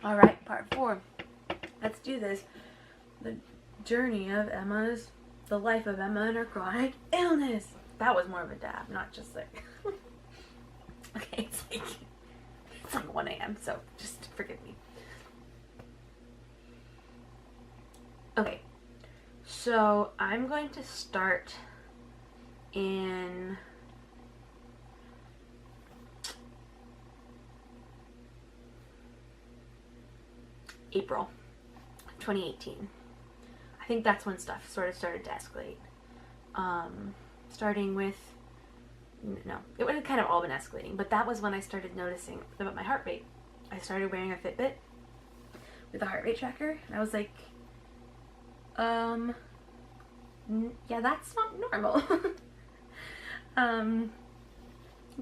Alright, part 4. Let's do this. The journey of Emma's, the life of Emma and her chronic illness. That was more of a dab, not just like... Okay, it's like 1 a.m., so just forgive me. Okay, so I'm going to start in... April 2018. I think that's when stuff sort of started to escalate. Starting with, no, it had kind of all been escalating, but that was when I started noticing about my heart rate. I started wearing a Fitbit with a heart rate tracker, and I was like, yeah, that's not normal.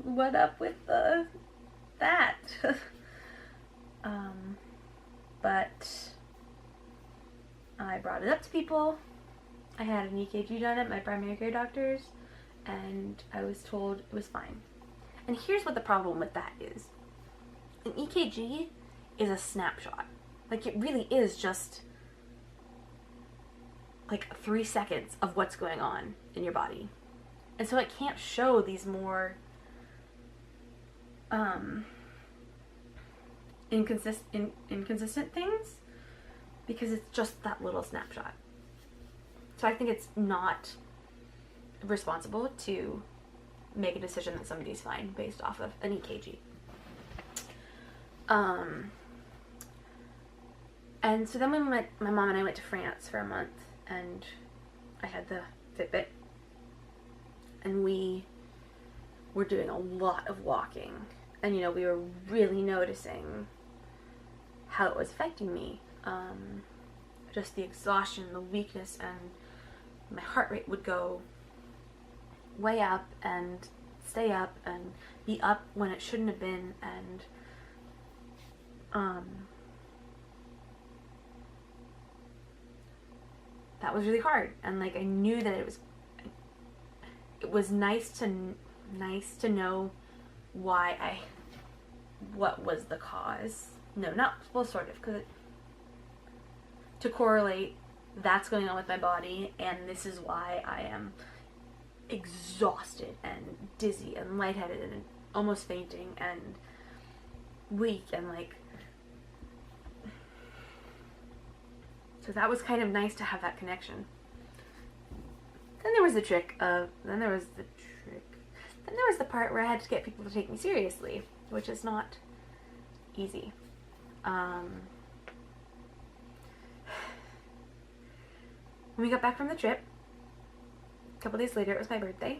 What up with that? But I brought it up to people. I had an EKG done at my primary care doctor's, and I was told it was fine. And here's what the problem with that is. An EKG is a snapshot. Like, it really is just like 3 seconds of what's going on in your body. And so it can't show these more inconsistent things because it's just that little snapshot. So I think it's not responsible to make a decision that somebody's fine based off of an EKG. And so then my mom and I went to France for a month, and I had the Fitbit, and we were doing a lot of walking, and we were really noticing how it was affecting me. Just the exhaustion, the weakness, and my heart rate would go way up and stay up and be up when it shouldn't have been, and that was really hard. And like, I knew that it was nice to know what was the cause. No, not, well, sort of, because to correlate that's going on with my body, and this is why I am exhausted and dizzy and lightheaded and almost fainting and weak, and like, so that was kind of nice to have that connection. Then there was the part where I had to get people to take me seriously, which is not easy. When we got back from the trip, a couple days later, it was my birthday.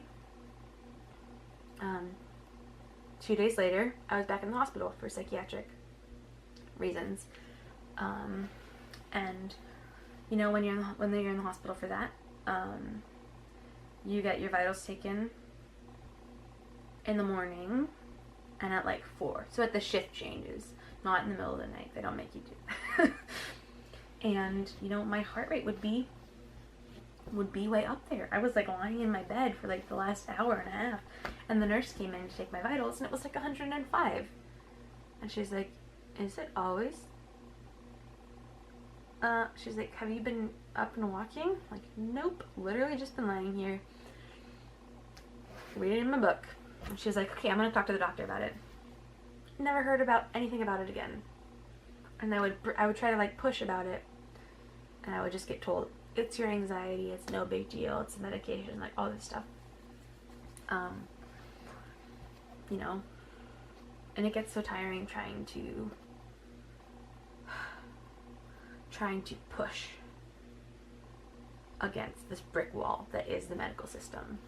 2 days later, I was back in the hospital for psychiatric reasons. And when you're in the hospital for that, you get your vitals taken in the morning and at like 4. So at the shift changes, not in the middle of the night. They don't make you do that. And my heart rate would be way up there. I was like lying in my bed for like the last hour and a half, and the nurse came in to take my vitals, and it was like 105. And she's like, "Is it always?" She's like, "Have you been up and walking?" I'm like, "Nope, literally just been lying here reading in my book." And she's like, "Okay, I'm gonna talk to the doctor about it." Never heard about anything about it again. And I would try to like push about it, and I would just get told, "It's your anxiety, it's no big deal, it's a medication," like all this stuff. And it gets so tiring trying to push against this brick wall that is the medical system.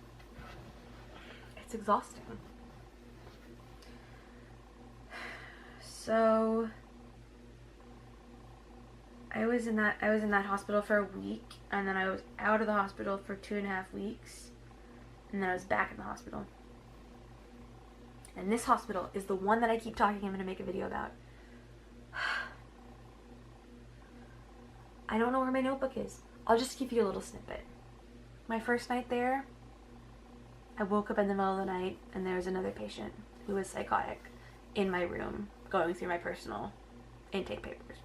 It's exhausting. So I was in that hospital for a week, and then I was out of the hospital for 2.5 weeks, and then I was back in the hospital. And this hospital is the one that I keep talking I'm going to make a video about. I don't know where my notebook is. I'll just give you a little snippet. My first night there, I woke up in the middle of the night, and there was another patient who was psychotic in my room going through my personal intake papers.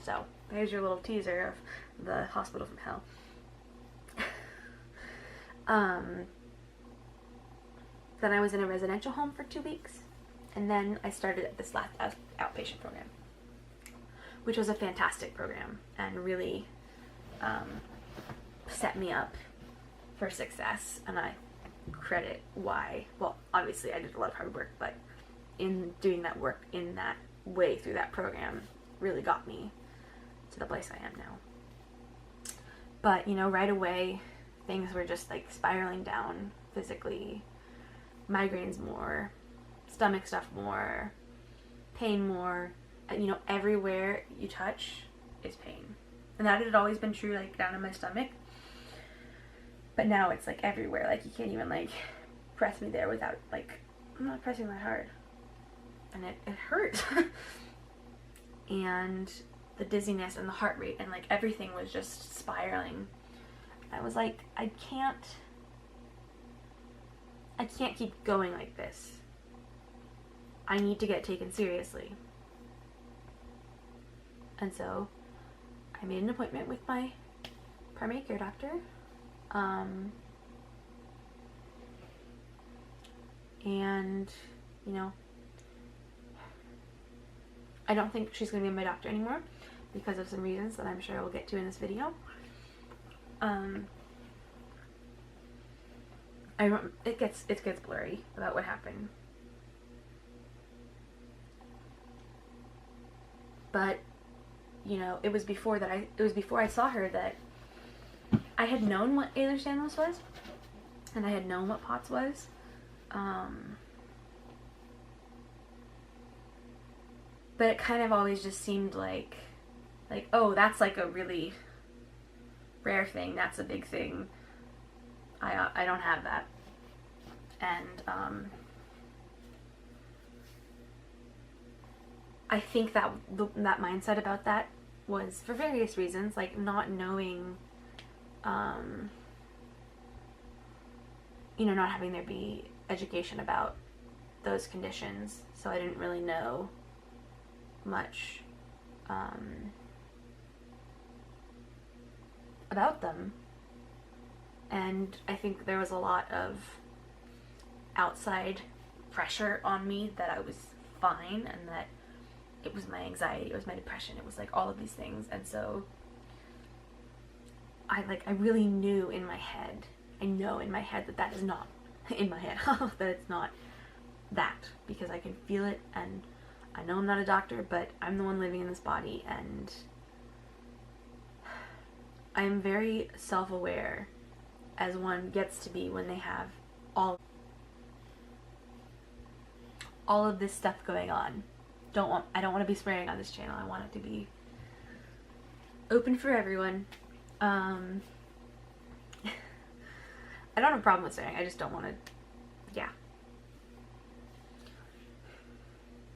So there's your little teaser of the hospital from hell. Then I was in a residential home for 2 weeks, and then I started at this last outpatient program, which was a fantastic program and really set me up for success. And I credit why, well, obviously I did a lot of hard work, but in doing that work in that way through that program really got me to the place I am now. But, you know, right away things were just like spiraling down physically. Migraines more, stomach stuff more, pain more, and, you know, everywhere you touch is pain. And that had always been true, like, down in my stomach. But now it's, like, everywhere. Like, you can't even, like, press me there without, like, I'm not pressing that hard. And it hurt. And the dizziness and the heart rate and, like, everything was just spiraling. I was like, I can't keep going like this. I need to get taken seriously. And so I made an appointment with my primary care doctor. And, you know, I don't think she's going to be my doctor anymore because of some reasons that I'm sure I will get to in this video. It gets blurry about what happened. But, you know, it was before I saw her that I had known what Ehlers-Danlos was, and I had known what POTS was. But it kind of always just seemed like, oh, that's like a really rare thing. That's a big thing. I don't have that. And I think that that mindset about that was for various reasons, like not knowing, you know, not having there be education about those conditions, so I didn't really know much about them. And I think there was a lot of outside pressure on me that I was fine, and that it was my anxiety, it was my depression, it was like all of these things. And so I really knew in my head, I know in my head that that is not in my head, that it's not that, because I can feel it, and I know I'm not a doctor, but I'm the one living in this body, and I'm very self-aware, as one gets to be when they have all of this stuff going on. I don't want to be swearing on this channel. I want it to be open for everyone. I don't have a problem with swearing. I just don't want to, yeah.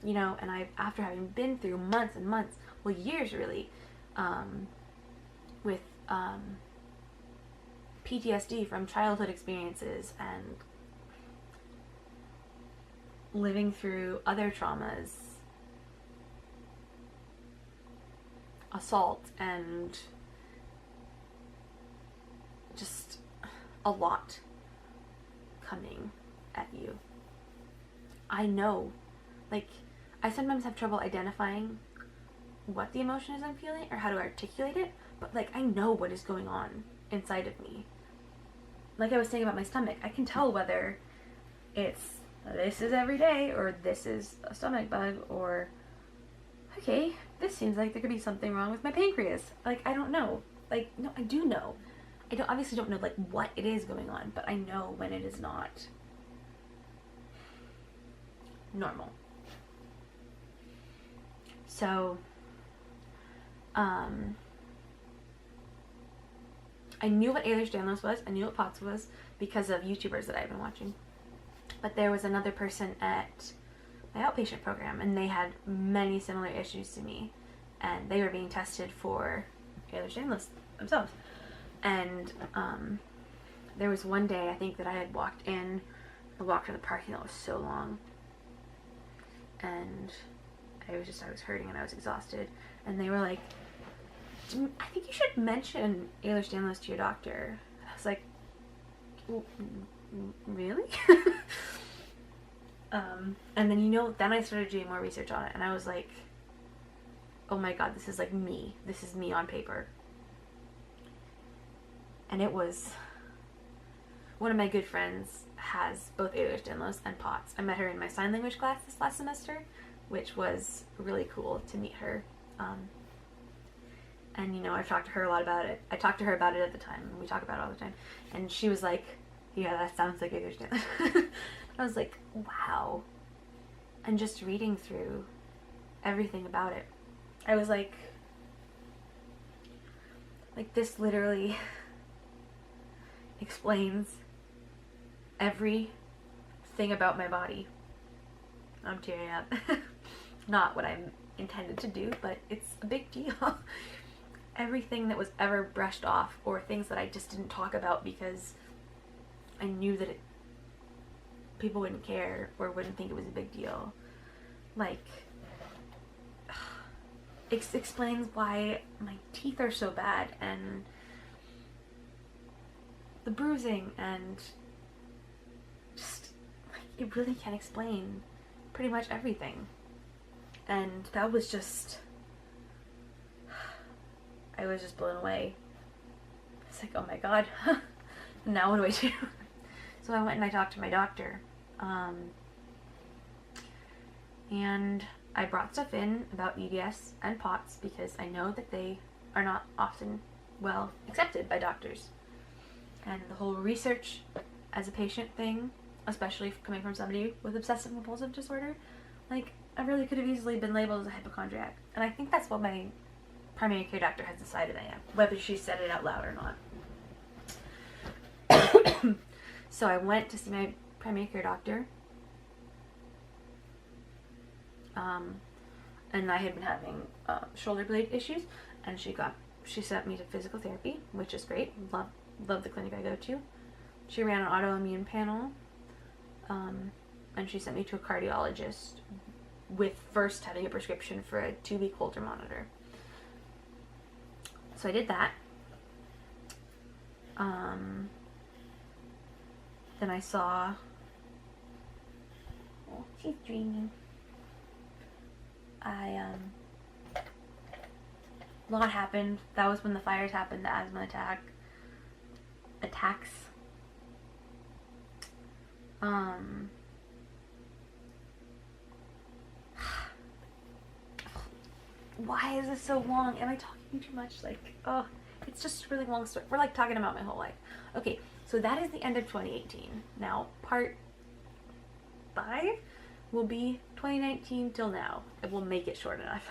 You know, and after having been through months and months, well, years really, with PTSD from childhood experiences and living through other traumas, assault, and just a lot coming at you. I know, like, I sometimes have trouble identifying what the emotion is I'm feeling or how to articulate it, but like I know what is going on inside of me. Like I was saying about my stomach, I can tell whether it's this is every day, or this is a stomach bug, or okay, this seems like there could be something wrong with my pancreas. Like, I don't know. Like, no, I do know. I obviously don't know like what it is going on, but I know when it is not normal. So, I knew what Ehlers-Danlos was, I knew what POTS was because of YouTubers that I've been watching. But there was another person at my outpatient program, and they had many similar issues to me, and they were being tested for Ehlers-Danlos themselves. And there was one day, I think, that I had walked in the parking lot was so long, and I was hurting and I was exhausted. And they were like, I think you should mention Ehlers-Danlos to your doctor. And I was like, really? And then, then I started doing more research on it, and I was like, oh my god, this is like me. This is me on paper. And it was, one of my good friends has both Ehlers-Danlos and POTS. I met her in my sign language class this last semester, which was really cool to meet her. And I've talked to her a lot about it. I talked to her about it at the time, and we talk about it all the time. And she was like, yeah, that sounds like Ehlers-Danlos. I was like, wow. And just reading through everything about it, I was like this literally explains everything about my body. I'm tearing up. Not what I'm intended to do, but it's a big deal. Everything that was ever brushed off, or things that I just didn't talk about because I knew that people wouldn't care or wouldn't think it was a big deal. It explains why my teeth are so bad, and the bruising, and just, it really can explain pretty much everything. And that was just, I was just blown away. It's like, oh my god, now what do I do? So I went and I talked to my doctor, and I brought stuff in about EDS and POTS because I know that they are not often well accepted by doctors. And the whole research as a patient thing, especially coming from somebody with obsessive compulsive disorder, I really could have easily been labeled as a hypochondriac. And I think that's what my primary care doctor has decided I am, whether she said it out loud or not. So I went to see my primary care doctor, and I had been having shoulder blade issues, and she sent me to physical therapy, which is great. Love the clinic I go to. She ran an autoimmune panel, and she sent me to a cardiologist with first having a prescription for a 2-week Holter monitor. So I did that. Then I saw, oh, she's dreaming. A lot happened. That was when the fires happened, the asthma attacks. Why is this so long? Am I talking too much? Oh, it's just a really long story. We're talking about my whole life. Okay, so that is the end of 2018. Now, part 5 will be 2019 till now. It will make it short enough.